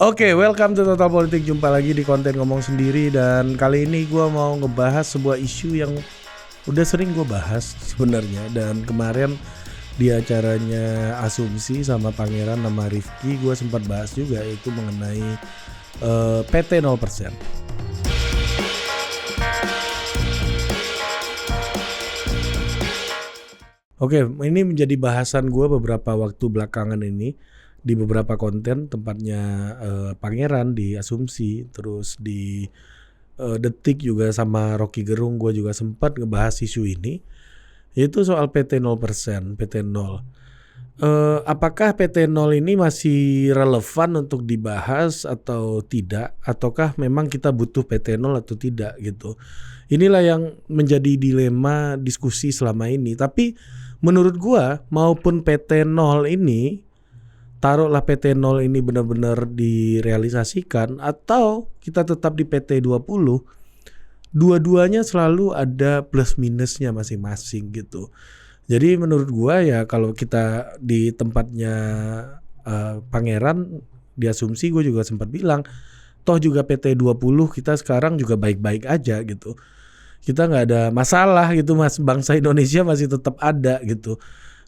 Oke, welcome to Total Politik. Jumpa lagi di konten ngomong sendiri. Dan kali ini gue mau ngebahas sebuah isu yang udah sering gue bahas sebenarnya. Dan kemarin di acaranya Asumsi sama Pangeran sama Rifki, gue sempat bahas juga, yaitu mengenai PT 0%. Oke, ini menjadi bahasan gue beberapa waktu belakangan ini di beberapa konten, tempatnya Pangeran di Asumsi, terus di Detik juga sama Rocky Gerung. Gue juga sempat ngebahas isu ini, yaitu soal PT 0%, PT 0. Apakah PT 0 ini masih relevan untuk dibahas atau tidak? Ataukah memang kita butuh PT 0 atau tidak gitu? Inilah yang menjadi dilema diskusi selama ini. Tapi menurut gua, maupun PT 0 ini, taruhlah PT 0 ini benar-benar direalisasikan atau kita tetap di PT 20, dua-duanya selalu ada plus minusnya masing-masing gitu. Jadi menurut gua ya, kalau kita di tempatnya Pangeran di Asumsi, gue juga sempat bilang, toh juga PT 20 kita sekarang juga baik-baik aja gitu. Kita nggak ada masalah gitu mas, bangsa Indonesia masih tetap ada gitu.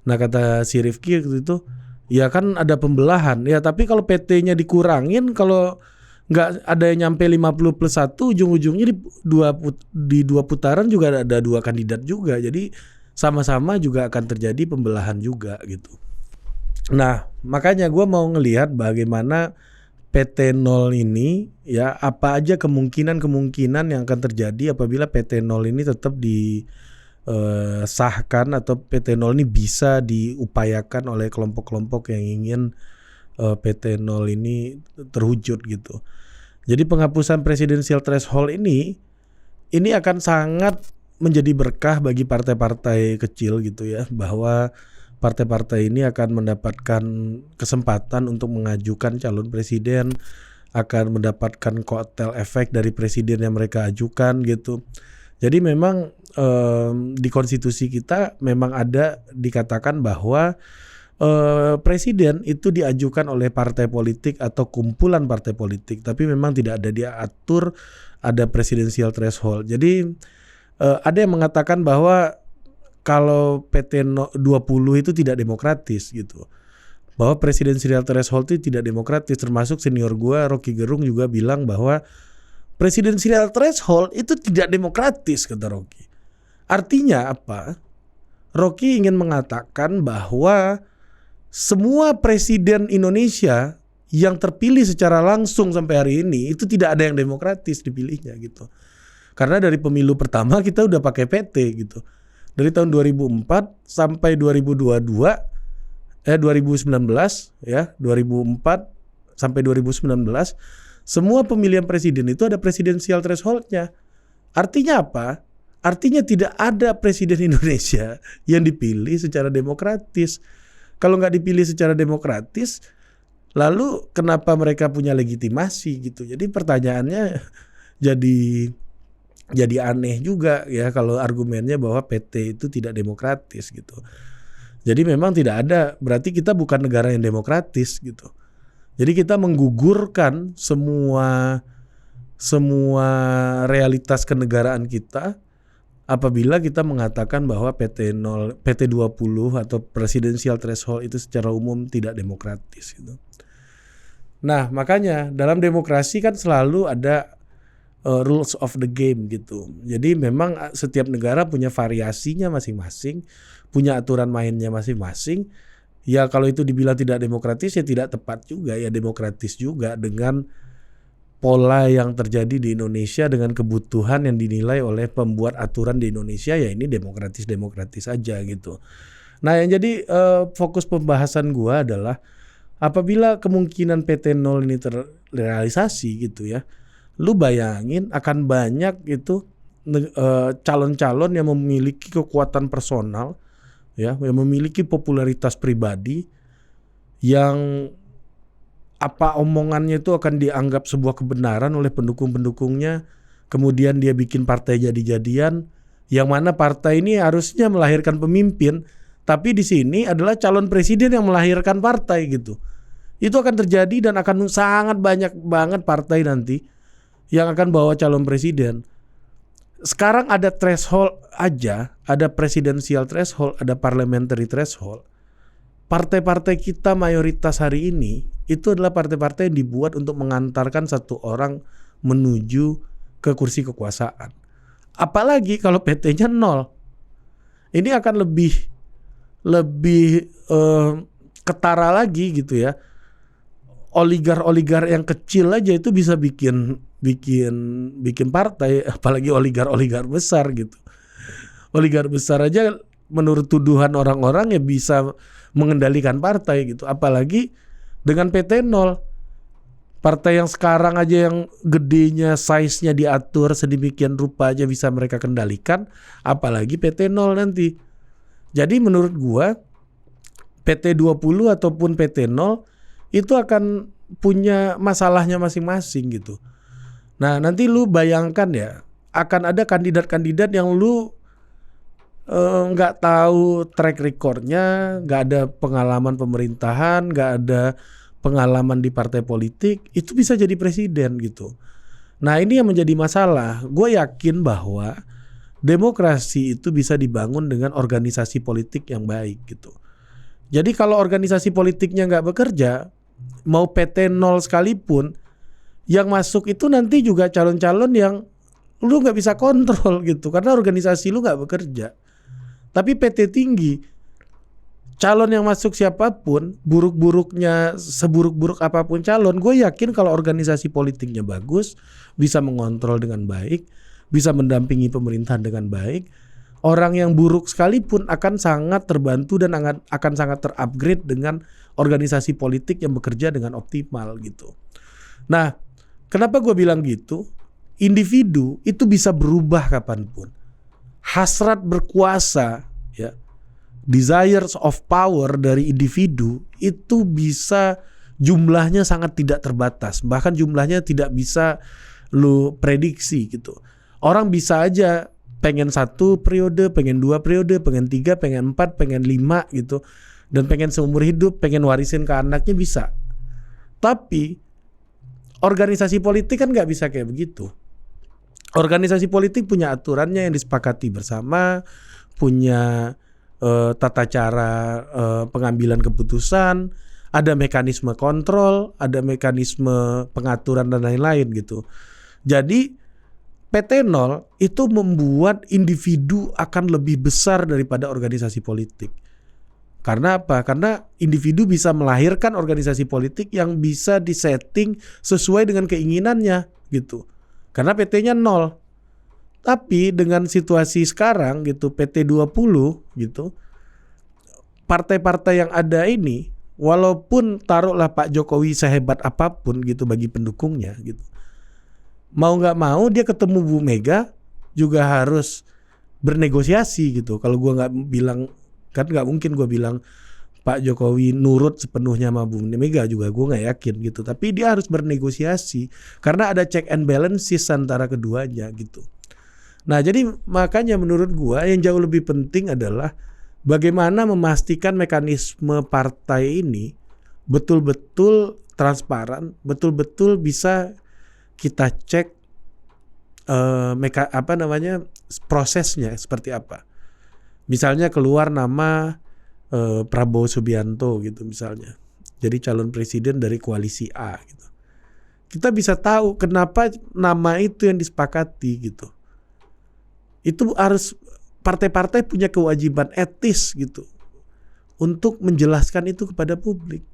Nah kata si Rifki itu, ya kan ada pembelahan ya, tapi kalau PT-nya dikurangin, kalau nggak ada yang nyampe 50+1, ujung-ujungnya di dua putaran juga ada dua kandidat juga, jadi sama-sama juga akan terjadi pembelahan juga gitu. Nah makanya gue mau ngelihat bagaimana PT 0 ini, ya apa aja kemungkinan yang akan terjadi apabila PT 0 ini tetap disahkan atau PT 0 ini bisa diupayakan oleh kelompok-kelompok yang ingin PT 0 ini terwujud gitu. Jadi penghapusan presidensial threshold ini akan sangat menjadi berkah bagi partai-partai kecil gitu ya, bahwa partai-partai ini akan mendapatkan kesempatan untuk mengajukan calon presiden, akan mendapatkan kotel efek dari presiden yang mereka ajukan gitu. Jadi memang di konstitusi kita memang ada dikatakan bahwa presiden itu diajukan oleh partai politik atau kumpulan partai politik, tapi memang tidak ada diatur ada presidensial threshold. Jadi ada yang mengatakan bahwa kalau PT 20 itu tidak demokratis gitu, bahwa presidensial threshold itu tidak demokratis. Termasuk senior gua Rocky Gerung juga bilang bahwa presidensial threshold itu tidak demokratis, kata Rocky. Artinya apa? Rocky ingin mengatakan bahwa semua presiden Indonesia yang terpilih secara langsung sampai hari ini itu tidak ada yang demokratis dipilihnya gitu. Karena dari pemilu pertama kita udah pakai PT gitu. Dari tahun 2004 sampai 2019 ya, 2004 sampai 2019 semua pemilihan presiden itu ada presidensial threshold-nya. Artinya apa? Artinya tidak ada presiden Indonesia yang dipilih secara demokratis. Kalau nggak dipilih secara demokratis, lalu kenapa mereka punya legitimasi gitu? Jadi pertanyaannya jadi aneh juga ya kalau argumennya bahwa PT itu tidak demokratis gitu. Jadi memang tidak ada, berarti kita bukan negara yang demokratis gitu. Jadi kita menggugurkan semua realitas kenegaraan kita apabila kita mengatakan bahwa PT 20 atau presidensial threshold itu secara umum tidak demokratis gitu. Nah, makanya dalam demokrasi kan selalu ada rules of the game gitu. Jadi memang setiap negara punya variasinya masing-masing, punya aturan mainnya masing-masing. Ya kalau itu dibilang tidak demokratis ya tidak tepat juga, ya demokratis juga dengan pola yang terjadi di Indonesia, dengan kebutuhan yang dinilai oleh pembuat aturan di Indonesia, ya ini demokratis aja gitu. Nah yang jadi fokus pembahasan gua adalah apabila kemungkinan PT 0 ini terrealisasi gitu ya, lu bayangin akan banyak itu calon-calon yang memiliki kekuatan personal ya, yang memiliki popularitas pribadi, yang apa omongannya itu akan dianggap sebuah kebenaran oleh pendukung-pendukungnya. Kemudian dia bikin partai jadi-jadian, yang mana partai ini harusnya melahirkan pemimpin, tapi di sini adalah calon presiden yang melahirkan partai gitu. Itu akan terjadi dan akan sangat banyak banget partai nanti yang akan bawa calon presiden. Sekarang ada threshold aja, ada presidensial threshold, ada parliamentary threshold. Partai-partai kita mayoritas hari ini itu adalah partai-partai yang dibuat untuk mengantarkan satu orang menuju ke kursi kekuasaan. Apalagi kalau PT-nya 0. Ini akan lebih ketara lagi gitu ya. Oligar yang kecil aja itu bisa bikin partai, apalagi oligar besar gitu. Oligar besar aja menurut tuduhan orang-orang ya bisa mengendalikan partai gitu. Apalagi dengan PT 0. Partai yang sekarang aja yang gedenya, size-nya diatur sedemikian rupa aja bisa mereka kendalikan, apalagi PT 0 nanti. Jadi menurut gua PT 20 ataupun PT 0 itu akan punya masalahnya masing-masing gitu. Nah, nanti lu bayangkan ya, akan ada kandidat-kandidat yang lu nggak tahu track recordnya, nggak ada pengalaman pemerintahan, nggak ada pengalaman di partai politik, itu bisa jadi presiden gitu. Nah, ini yang menjadi masalah. Gue yakin bahwa demokrasi itu bisa dibangun dengan organisasi politik yang baik gitu. Jadi kalau organisasi politiknya nggak bekerja, mau PT 0 sekalipun, yang masuk itu nanti juga calon-calon yang lu nggak bisa kontrol gitu, karena organisasi lu nggak bekerja. Tapi PT tinggi, calon yang masuk siapapun, buruk-buruknya, seburuk-buruk apapun calon, gue yakin kalau organisasi politiknya bagus, bisa mengontrol dengan baik, bisa mendampingi pemerintahan dengan baik, orang yang buruk sekalipun akan sangat terbantu dan akan sangat terupgrade dengan organisasi politik yang bekerja dengan optimal gitu. Nah, kenapa gue bilang gitu? Individu itu bisa berubah kapanpun. Hasrat berkuasa, ya, desires of power dari individu itu bisa jumlahnya sangat tidak terbatas. Bahkan jumlahnya tidak bisa lu prediksi gitu. Orang bisa aja pengen 1 periode, pengen 2 periode, pengen 3, pengen 4, pengen 5 gitu. Dan pengen seumur hidup, pengen warisin ke anaknya bisa. Tapi organisasi politik kan gak bisa kayak begitu. Organisasi politik punya aturannya yang disepakati bersama, punya tata cara pengambilan keputusan, ada mekanisme kontrol, ada mekanisme pengaturan dan lain-lain gitu. Jadi PT 0 itu membuat individu akan lebih besar daripada organisasi politik. Karena apa? Karena individu bisa melahirkan organisasi politik yang bisa disetting sesuai dengan keinginannya gitu. Karena PT-nya 0. Tapi dengan situasi sekarang gitu, PT 20 gitu, partai-partai yang ada ini, walaupun taruhlah Pak Jokowi sehebat apapun gitu bagi pendukungnya gitu, mau nggak mau dia ketemu Bu Mega juga harus bernegosiasi gitu. Kalau gue nggak bilang, kan nggak mungkin gue bilang Pak Jokowi nurut sepenuhnya sama Bu Mega juga, gue nggak yakin gitu. Tapi dia harus bernegosiasi karena ada check and balances antara keduanya gitu. Nah, jadi makanya menurut gue yang jauh lebih penting adalah bagaimana memastikan mekanisme partai ini betul-betul transparan, betul-betul bisa kita cek prosesnya seperti apa. Misalnya keluar nama Prabowo Subianto gitu misalnya, jadi calon presiden dari koalisi A gitu. Kita bisa tahu kenapa nama itu yang disepakati gitu. Itu harus partai-partai punya kewajiban etis gitu untuk menjelaskan itu kepada publik.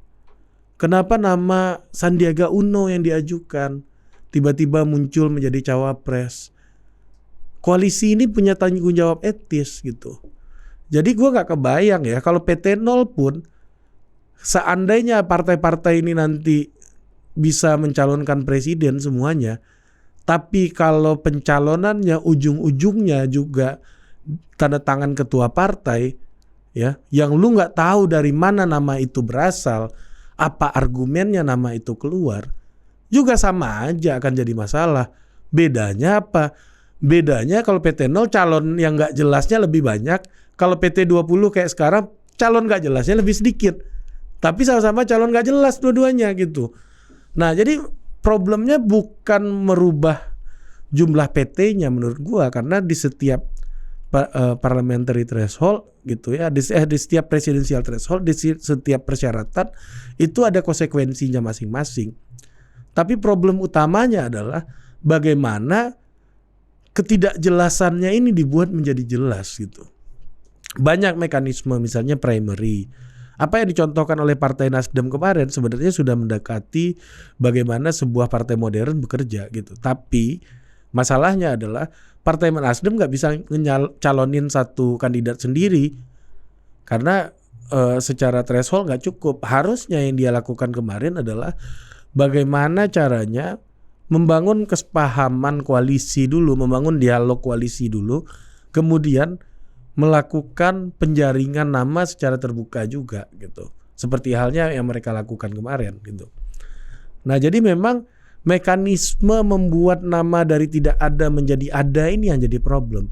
Kenapa nama Sandiaga Uno yang diajukan tiba-tiba muncul menjadi cawapres? Koalisi ini punya tanggung jawab etis gitu. Jadi gue gak kebayang ya kalau PT 0 pun seandainya partai-partai ini nanti bisa mencalonkan presiden semuanya, tapi kalau pencalonannya ujung-ujungnya juga tanda tangan ketua partai, ya, yang lu nggak tahu dari mana nama itu berasal, apa argumennya nama itu keluar, juga sama aja akan jadi masalah. Bedanya apa? Bedanya kalau PT 0 calon yang nggak jelasnya lebih banyak, kalau PT 20 kayak sekarang calon nggak jelasnya lebih sedikit. Tapi sama-sama calon gak jelas dua-duanya gitu. Nah jadi problemnya bukan merubah jumlah PT-nya menurut gua, karena di setiap parliamentary threshold gitu ya, di setiap presidential threshold, di setiap persyaratan itu ada konsekuensinya masing-masing. Tapi problem utamanya adalah bagaimana ketidakjelasannya ini dibuat menjadi jelas gitu. Banyak mekanisme, misalnya primary. Apa yang dicontohkan oleh Partai Nasdem kemarin sebenarnya sudah mendekati bagaimana sebuah partai modern bekerja gitu. Tapi masalahnya adalah Partai Nasdem nggak bisa calonin satu kandidat sendiri karena secara threshold nggak cukup. Harusnya yang dia lakukan kemarin adalah bagaimana caranya membangun kesepahaman koalisi dulu, membangun dialog koalisi dulu, kemudian melakukan penjaringan nama secara terbuka juga gitu. Seperti halnya yang mereka lakukan kemarin gitu. Nah, jadi memang mekanisme membuat nama dari tidak ada menjadi ada ini yang jadi problem.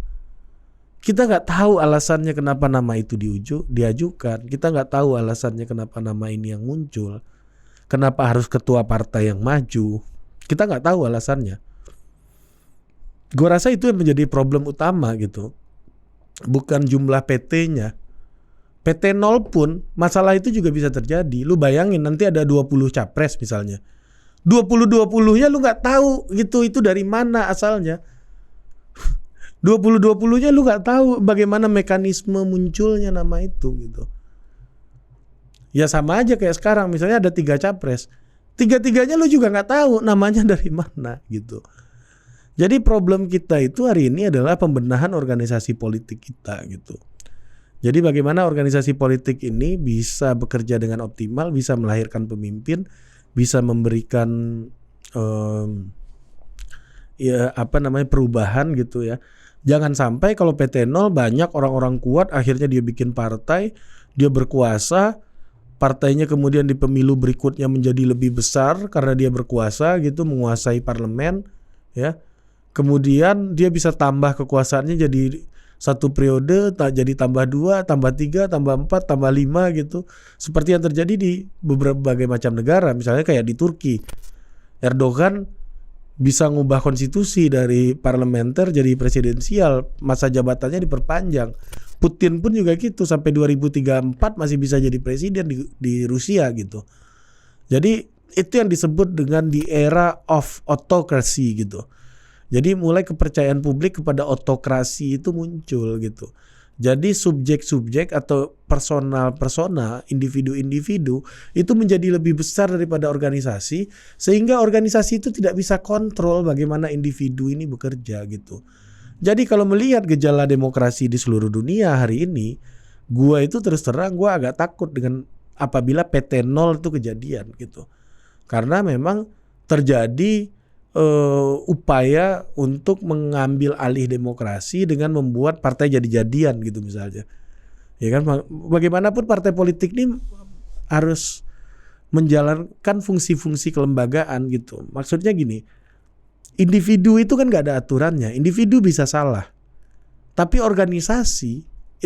Kita nggak tahu alasannya kenapa nama itu diajukan. Kita nggak tahu alasannya kenapa nama ini yang muncul. Kenapa harus ketua partai yang maju. Kita nggak tahu alasannya. Gue rasa itu yang menjadi problem utama gitu. Bukan jumlah PT-nya. PT 0 pun masalah itu juga bisa terjadi. Lu bayangin nanti ada 20 capres misalnya. 20-20-nya lu gak tahu gitu itu dari mana asalnya. 20-20-nya lu gak tahu bagaimana mekanisme munculnya nama itu gitu. Ya sama aja kayak sekarang misalnya ada 3 capres. 3-3-nya lu juga gak tahu namanya dari mana gitu. Jadi problem kita itu hari ini adalah pembenahan organisasi politik kita gitu. Jadi bagaimana organisasi politik ini bisa bekerja dengan optimal, bisa melahirkan pemimpin, bisa memberikan perubahan gitu ya. Jangan sampai kalau PT 0 banyak orang-orang kuat akhirnya dia bikin partai, dia berkuasa, partainya kemudian di pemilu berikutnya menjadi lebih besar karena dia berkuasa gitu, menguasai parlemen ya. Kemudian dia bisa tambah kekuasaannya jadi 1 periode, jadi tambah 2, tambah 3, tambah 4, tambah 5 gitu. Seperti yang terjadi di berbagai macam negara, misalnya kayak di Turki. Erdogan bisa ngubah konstitusi dari parlementer jadi presidensial, masa jabatannya diperpanjang. Putin pun juga gitu, sampai 2034 masih bisa jadi presiden di Rusia gitu. Jadi itu yang disebut dengan the era of autocracy gitu. Jadi mulai kepercayaan publik kepada autokrasi itu muncul gitu. Jadi subjek-subjek atau personal-personal, individu-individu itu menjadi lebih besar daripada organisasi, sehingga organisasi itu tidak bisa kontrol bagaimana individu ini bekerja gitu. Jadi kalau melihat gejala demokrasi di seluruh dunia hari ini, gua itu terus terang gua agak takut dengan apabila PT 0 itu kejadian gitu. Karena memang terjadi upaya untuk mengambil alih demokrasi dengan membuat partai jadi-jadian gitu misalnya. Ya kan, bagaimanapun partai politik ini harus menjalankan fungsi-fungsi kelembagaan gitu. Maksudnya gini, individu itu kan gak ada aturannya. Individu bisa salah, tapi organisasi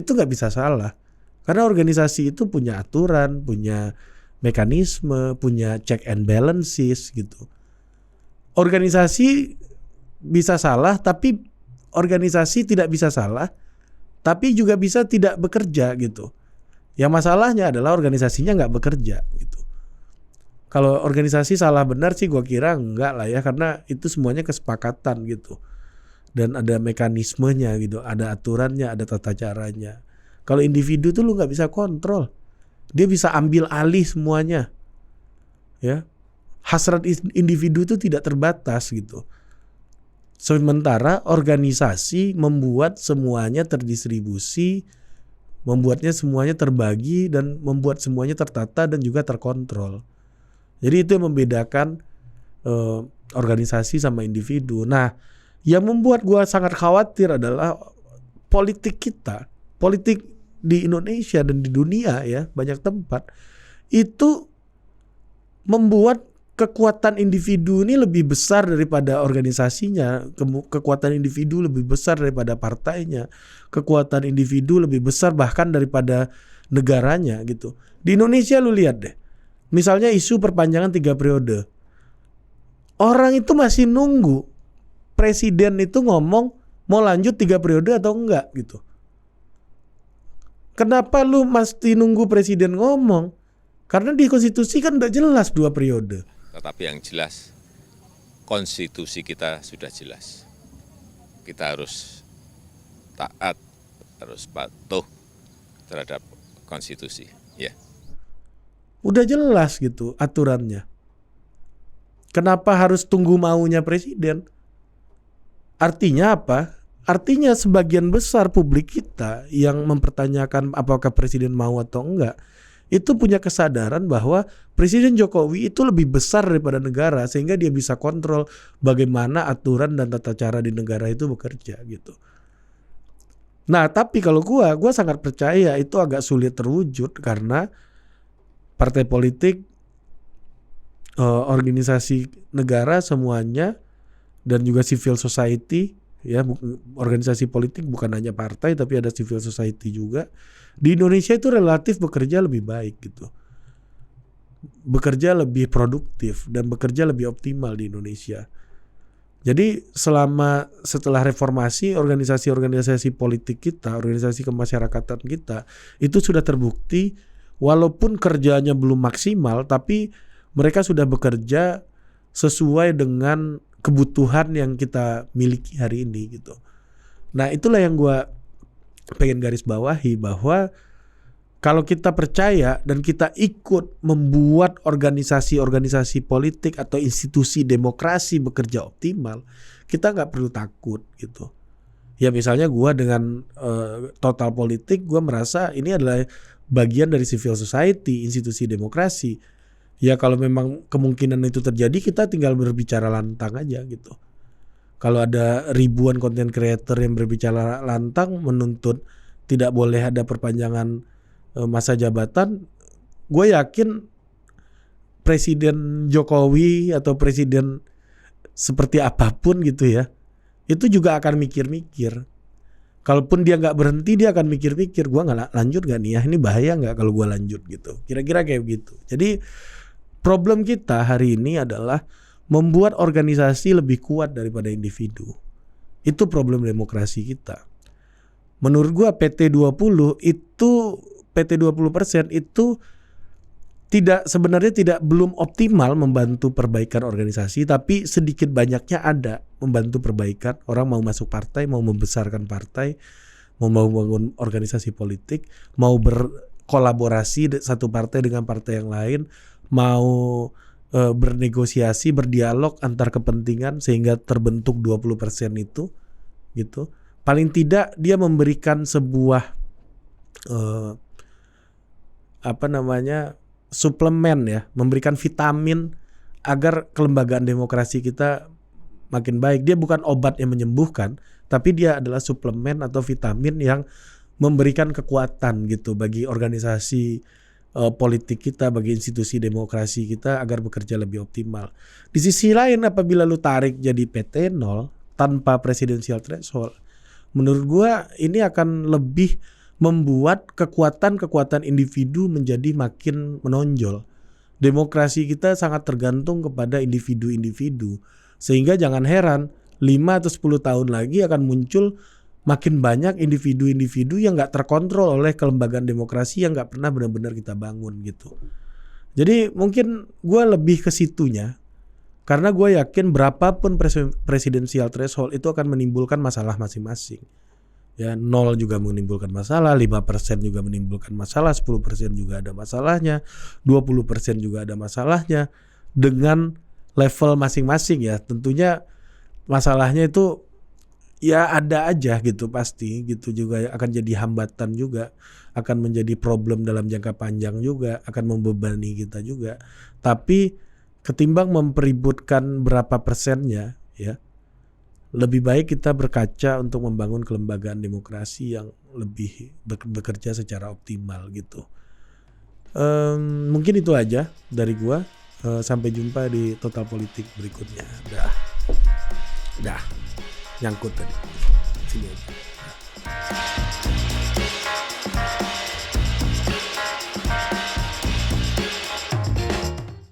itu gak bisa salah. Karena organisasi itu punya aturan, punya mekanisme, punya check and balances gitu. Organisasi bisa salah, tapi organisasi tidak bisa salah, tapi juga bisa tidak bekerja gitu. Yang masalahnya adalah organisasinya nggak bekerja gitu. Kalau organisasi salah benar sih gua kira enggak lah ya, karena itu semuanya kesepakatan gitu. Dan ada mekanismenya gitu, ada aturannya, ada tata caranya. Kalau individu tuh lu nggak bisa kontrol, dia bisa ambil alih semuanya, ya. Hasrat individu itu tidak terbatas gitu. Sementara organisasi membuat semuanya terdistribusi, membuatnya semuanya terbagi dan membuat semuanya tertata dan juga terkontrol. Jadi itu yang membedakan organisasi sama individu. Nah, yang membuat gua sangat khawatir adalah politik kita, politik di Indonesia dan di dunia ya, banyak tempat itu membuat kekuatan individu ini lebih besar daripada organisasinya, kekuatan individu lebih besar daripada partainya, kekuatan individu lebih besar bahkan daripada negaranya gitu. Di Indonesia lu lihat deh, misalnya isu perpanjangan 3 periode, orang itu masih nunggu presiden itu ngomong mau lanjut 3 periode atau enggak gitu. Kenapa lu mesti nunggu presiden ngomong? Karena di konstitusi kan udah jelas 2 periode. Tetapi yang jelas, konstitusi kita sudah jelas. Kita harus taat, harus patuh terhadap konstitusi. Ya. Udah jelas gitu aturannya. Kenapa harus tunggu maunya presiden? Artinya apa? Artinya sebagian besar publik kita yang mempertanyakan apakah presiden mau atau enggak, itu punya kesadaran bahwa Presiden Jokowi itu lebih besar daripada negara, sehingga dia bisa kontrol bagaimana aturan dan tata cara di negara itu bekerja gitu. Nah, tapi kalau gua sangat percaya itu agak sulit terwujud karena partai politik, organisasi negara semuanya, dan juga civil society, ya, organisasi politik bukan hanya partai tapi ada civil society juga. Di Indonesia itu relatif bekerja lebih baik gitu. Bekerja lebih produktif dan bekerja lebih optimal di Indonesia. Jadi setelah reformasi, organisasi-organisasi politik kita, organisasi kemasyarakatan kita itu sudah terbukti walaupun kerjanya belum maksimal tapi mereka sudah bekerja sesuai dengan kebutuhan yang kita miliki hari ini gitu. Nah, itulah yang gue pengen garis bawahi, bahwa kalau kita percaya dan kita ikut membuat organisasi-organisasi politik atau institusi demokrasi bekerja optimal, kita nggak perlu takut gitu. Ya misalnya gue dengan Total Politik, gue merasa ini adalah bagian dari civil society, institusi demokrasi. Ya kalau memang kemungkinan itu terjadi, kita tinggal berbicara lantang aja gitu. Kalau ada ribuan content creator yang berbicara lantang menuntut tidak boleh ada perpanjangan masa jabatan, gue yakin Presiden Jokowi atau presiden seperti apapun gitu ya, itu juga akan mikir-mikir. Kalaupun dia nggak berhenti, dia akan mikir-mikir, gue nggak lanjut nggak nih ya, ini bahaya nggak kalau gue lanjut gitu. Kira-kira kayak gitu. Jadi problem kita hari ini adalah membuat organisasi lebih kuat daripada individu. Itu problem demokrasi kita. Menurut gua PT20 itu belum optimal membantu perbaikan organisasi, tapi sedikit banyaknya ada membantu perbaikan. Orang mau masuk partai, mau membesarkan partai, mau membangun organisasi politik, mau berkolaborasi satu partai dengan partai yang lain, mau bernegosiasi, berdialog antar kepentingan sehingga terbentuk 20% itu gitu. Paling tidak dia memberikan sebuah suplemen ya, memberikan vitamin agar kelembagaan demokrasi kita makin baik. Dia bukan obat yang menyembuhkan, tapi dia adalah suplemen atau vitamin yang memberikan kekuatan gitu bagi organisasi politik kita, bagi institusi demokrasi kita agar bekerja lebih optimal. Di sisi lain, apabila lu tarik jadi PT 0 tanpa presidensial threshold, menurut gua ini akan lebih membuat kekuatan individu menjadi makin menonjol. Demokrasi kita sangat tergantung kepada individu-individu, sehingga jangan heran 5 atau 10 tahun lagi akan muncul makin banyak individu-individu yang gak terkontrol oleh kelembagaan demokrasi yang gak pernah benar-benar kita bangun gitu. Jadi mungkin gue lebih ke situnya, karena gue yakin berapapun presidensial threshold itu akan menimbulkan masalah masing-masing. Ya, 0 juga menimbulkan masalah, 5% juga menimbulkan masalah, 10% juga ada masalahnya, 20% juga ada masalahnya, dengan level masing-masing ya. Tentunya masalahnya itu ya ada aja gitu, pasti gitu, juga akan jadi hambatan juga, akan menjadi problem dalam jangka panjang juga, akan membebani kita juga. Tapi ketimbang mempeributkan berapa persennya ya, lebih baik kita berkaca untuk membangun kelembagaan demokrasi yang lebih bekerja secara optimal gitu. Mungkin itu aja dari gua. Sampai jumpa di Total Politik berikutnya. Dah nyangkut tadi. Sini aja.